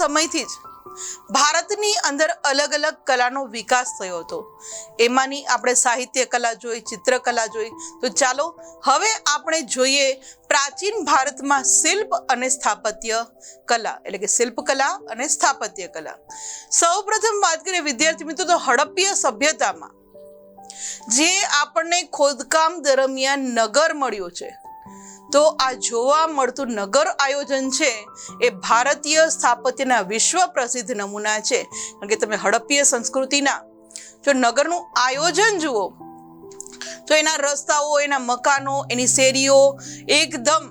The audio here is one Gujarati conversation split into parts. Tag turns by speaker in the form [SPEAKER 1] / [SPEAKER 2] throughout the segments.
[SPEAKER 1] સમયથી જ ભારતની અંદર અલગ અલગ કલાનો વિકાસ થયો હતો। એમાંની આપણે સાહિત્ય કલા જોઈ, ચિત્રકલા જોઈ, તો ચાલો હવે આપણે જોઈએ પ્રાચીન ભારતમાં શિલ્પ અને સ્થાપત્ય કલા, એટલે કે શિલ્પકલા અને સ્થાપત્ય કલા। સૌપ્રથમ વાત કરીએ વિદ્યાર્થી મિત્રો તો હડપ્પીય સભ્યતામાં જે આપણને ખોદકામ દરમિયાન નગર મળ્યું છે, તો આ જોવા મળતું નગર આયોજન છે એ ભારતીય સ્થાપત્યના વિશ્વ પ્રસિદ્ધ નમૂના છે। કારણ કે તમે હડપ્પીય સંસ્કૃતિના જો નગરનું આયોજન જુઓ તો એના રસ્તાઓ, એના મકાનો, એની શેરીઓ એકદમ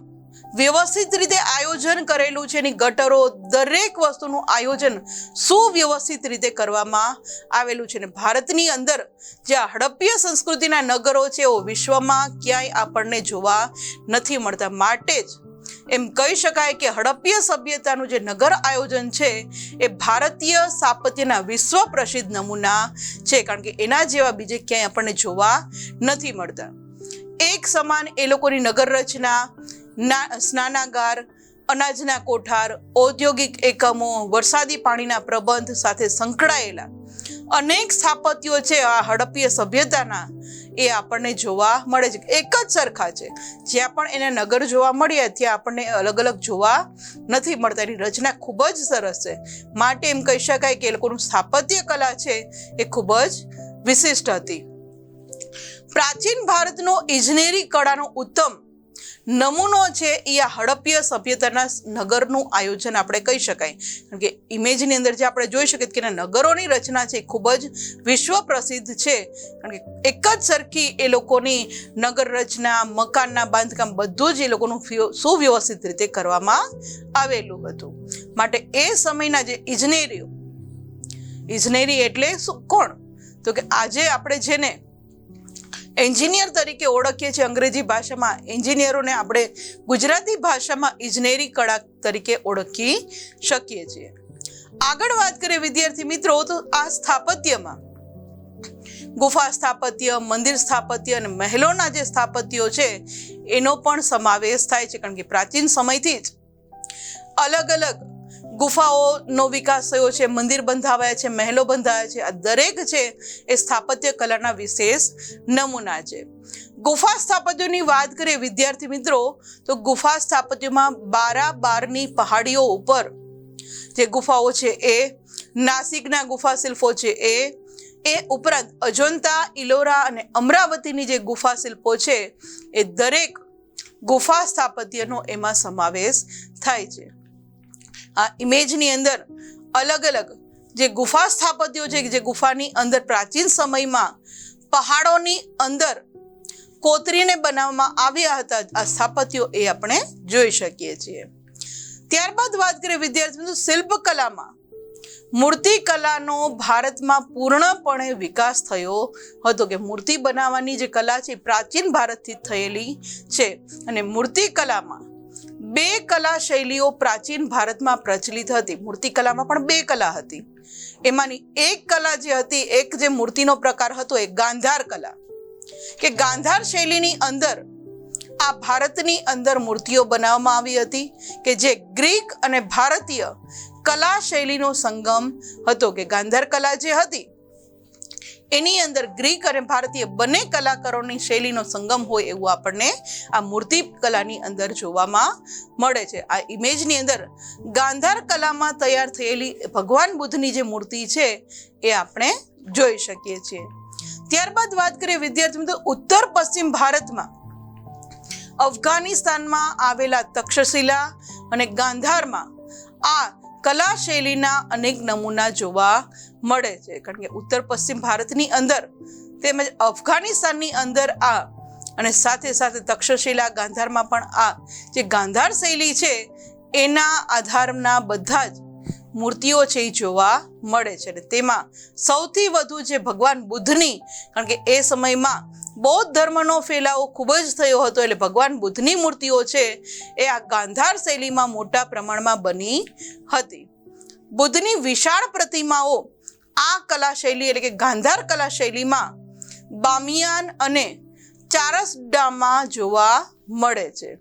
[SPEAKER 1] વ્યવસ્થિત રીતે આયોજન કરેલું છે। એની ગટરો, દરેક વસ્તુનું આયોજન સુવ્યવસ્થિત રીતે કરવામાં આવેલું છે। અને ભારતની અંદર જે હડપ્પીય સંસ્કૃતિના નગરો છે એ વિશ્વમાં ક્યાંય આપણને જોવા નથી મળતા। માટે જ એમ કહી શકાય કે હડપ્પીય સભ્યતાનું જે નગર આયોજન છે એ ભારતીય સ્થાપત્યના વિશ્વ પ્રસિદ્ધ નમૂના છે, કારણ કે એના જેવા બીજે ક્યાંય આપણને જોવા નથી મળતા। એક સમાન એ લોકોની નગર રચના, સ્નાનાગાર, અનાજના કોઠાર, ઔદ્યોગિક એકમો, વરસાદી પાણીના પ્રબંધ સાથે સંકળાયેલા અનેક સ્થાપત્યો છે આ હડપ્પીય સભ્યતાના, એ આપણને જોવા મળે છે। એક જ સરખા છે, જ્યાં પણ એના નગર જોવા મળ્યા ત્યાં આપણને અલગ અલગ જોવા નથી મળતા। એની રચના ખૂબ જ સરસ છે, માટે એમ કહી શકાય કે એ લોકોનું સ્થાપત્ય કલા છે એ ખૂબ જ વિશિષ્ટ હતી। પ્રાચીન ભારતનો ઇજનેરી કળાનો ઉત્તમ નમૂનો છે એ આ હડપ્પીય સભ્યતાના નગરનું આયોજન આપણે કહી શકાય। કારણ કે ઇમેજની અંદર જે આપણે જોઈ શકીએ કે એના નગરોની રચના છે એ ખૂબ જ વિશ્વ પ્રસિદ્ધ છે, કારણ કે એક જ સરખી એ લોકોની નગર રચના, મકાનના બાંધકામ બધું જ એ લોકોનું સુવ્યવસ્થિત રીતે કરવામાં આવેલું હતું। માટે એ સમયના જે ઇજનેરી એટલે કોણ, તો કે આજે આપણે જેને એન્જિનિયર તરીકે ઓળખીએ છીએ, અંગ્રેજી ભાષામાં એન્જિનિયરોને આપણે ગુજરાતી ભાષામાં ઇજનેરી કળા તરીકે ઓળખી શકીએ છીએ। આગળ વાત કરીએ વિદ્યાર્થી મિત્રો તો આ સ્થાપત્યમાં ગુફા સ્થાપત્ય, મંદિર સ્થાપત્ય અને મહેલોના જે સ્થાપત્યો છે એનો પણ સમાવેશ થાય છે, કારણ કે પ્રાચીન સમયથી જ અલગ અલગ ગુફાઓનો વિકાસ થયો છે, મંદિર બંધાવાયા છે, મહેલો બંધાયા છે। આ દરેક છે એ સ્થાપત્ય કલાના વિશેષ નમૂના છે। ગુફા સ્થાપત્યોની વાત કરીએ વિદ્યાર્થી મિત્રો તો ગુફા સ્થાપત્યોમાં બારાબારની પહાડીઓ ઉપર જે ગુફાઓ છે એ નાસિકના ગુફા શિલ્પો છે એ ઉપરાંત અજંતા, ઇલોરા અને અમરાવતીની જે ગુફા શિલ્પો છે એ દરેક ગુફા સ્થાપત્યનો એમાં સમાવેશ થાય છે। આ ઇમેજની અંદર અલગ અલગ જે ગુફા સ્થાપત્યો છે, જે ગુફાની અંદર પ્રાચીન સમયમાં પહાડોની અંદર કોતરીને બનાવવામાં આવ્યા હતા આ સ્થાપત્યો એ આપણે જોઈ શકીએ છીએ। ત્યારબાદ વાત કરીએ વિદ્યાર્થી મિત્રો શિલ્પકલામાં મૂર્તિકલાનો ભારતમાં પૂર્ણપણે વિકાસ થયો હતો, કે મૂર્તિ બનાવવાની જે કલા છે પ્રાચીન ભારતથી થયેલી છે। અને મૂર્તિકલામાં બે કલા શૈલીઓ પ્રાચીન ભારતમાં પ્રચલિત હતી। મૂર્તિકલામાં પણ બે કલા હતી, એમાંની એક કલા જે હતી, એક જે મૂર્તિનો પ્રકાર હતો એ ગાંધાર કલા, કે ગાંધાર શૈલીની અંદર આ ભારતની અંદર મૂર્તિઓ બનાવવામાં આવી હતી, કે જે ગ્રીક અને ભારતીય કલા શૈલીનો સંગમ હતો, કે ગાંધાર કલા જે હતી એની અંદર ગ્રીક અને ભારતીય બંને કલાકારોની શૈલીનો સંગમ હોય એવું આપણને આ મૂર્તિ કલાની અંદર જોવામાં મળે છે। આ ઇમેજની અંદર ગાંધાર કલામાં તૈયાર થયેલી ભગવાન બુદ્ધની જે મૂર્તિ છે એ આપણે જોઈ શકીએ છીએ। ત્યારબાદ વાત કરીએ વિદ્યાર્થી મિત્રો ઉત્તર પશ્ચિમ ભારતમાં અફઘાનિસ્તાનમાં આવેલા તક્ષશિલા અને ગાંધારમાં આ કલા શૈલીના અનેક નમૂના જોવા મળે છે, કારણ કે ઉત્તર પશ્ચિમ ભારતની અંદર તેમજ અફઘાનિસ્તાનની અંદર આ અને સાથે સાથે તક્ષશિલા, ગાંધારમાં પણ આ જે ગાંધાર શૈલી છે એના આધારના બધા જ મૂર્તિઓ છે એ જોવા મળે છે। અને તેમાં સૌથી વધુ જે ભગવાન બુદ્ધની, કારણ કે એ સમયમાં બૌદ્ધ ધર્મનો ફેલાવો ખૂબ જ થયો હતો, એટલે ભગવાન બુદ્ધની મૂર્તિઓ છે એ આ ગાંધાર શૈલીમાં મોટા પ્રમાણમાં બની હતી। બુદ્ધની વિશાળ પ્રતિમાઓ આ કલા શૈલી એટલે કે ગાંધાર કલા શૈલીમાં બામિયાન અને ચારસડામાં જોવા મળે છે।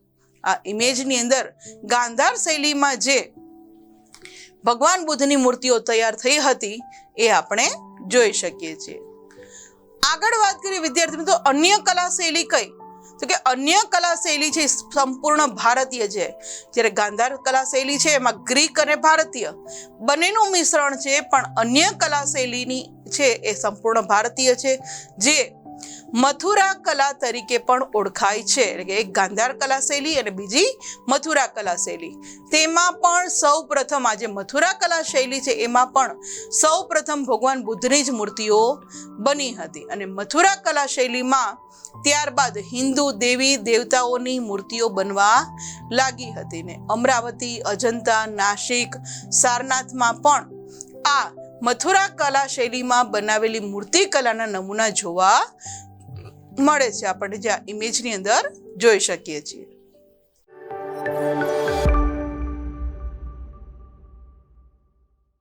[SPEAKER 1] આ ઇમેજની અંદર ગાંધાર શૈલીમાં જે ભગવાન બુદ્ધની મૂર્તિઓ તૈયાર થઈ હતી એ આપણે જોઈ શકીએ છીએ. આગળ વાત કરીએ વિદ્યાર્થી મિત્રો, અન્ય કલા શૈલી કઈ? તો કે અન્ય કલા શૈલી છે સંપૂર્ણ ભારતીય છે. જ્યારે ગાંધાર કલા શૈલી છે એમાં ગ્રીક અને ભારતીય બંનેનું મિશ્રણ છે, પણ અન્ય કલા શૈલીની છે એ સંપૂર્ણ ભારતીય છે, જે મથુરા કલા તરીકે પણ ઓળખાય છે. એટલે કે એક ગાંધાર કલા શૈલી અને બીજી મથુરા કલા શૈલી. તેમાં પણ સૌ પ્રથમ આ જે મથુરા કલા શૈલી છે એમાં પણ સૌ પ્રથમ ભગવાન બુદ્ધની જ મૂર્તિઓ બની હતી, અને મથુરા કલા શૈલીમાં ત્યારબાદ હિન્દુ દેવી દેવતાઓની મૂર્તિઓ બનવા લાગી હતી. ને અમરાવતી, અજંતા, નાસિક, સારનાથમાં પણ આ મથુરા કલા શૈલીમાં બનાવેલી મૂર્તિ કલાના નમૂના જોવા મળે છે. આપણે જે આ ઇમેજની અંદર જોઈ શકીએ છીએ.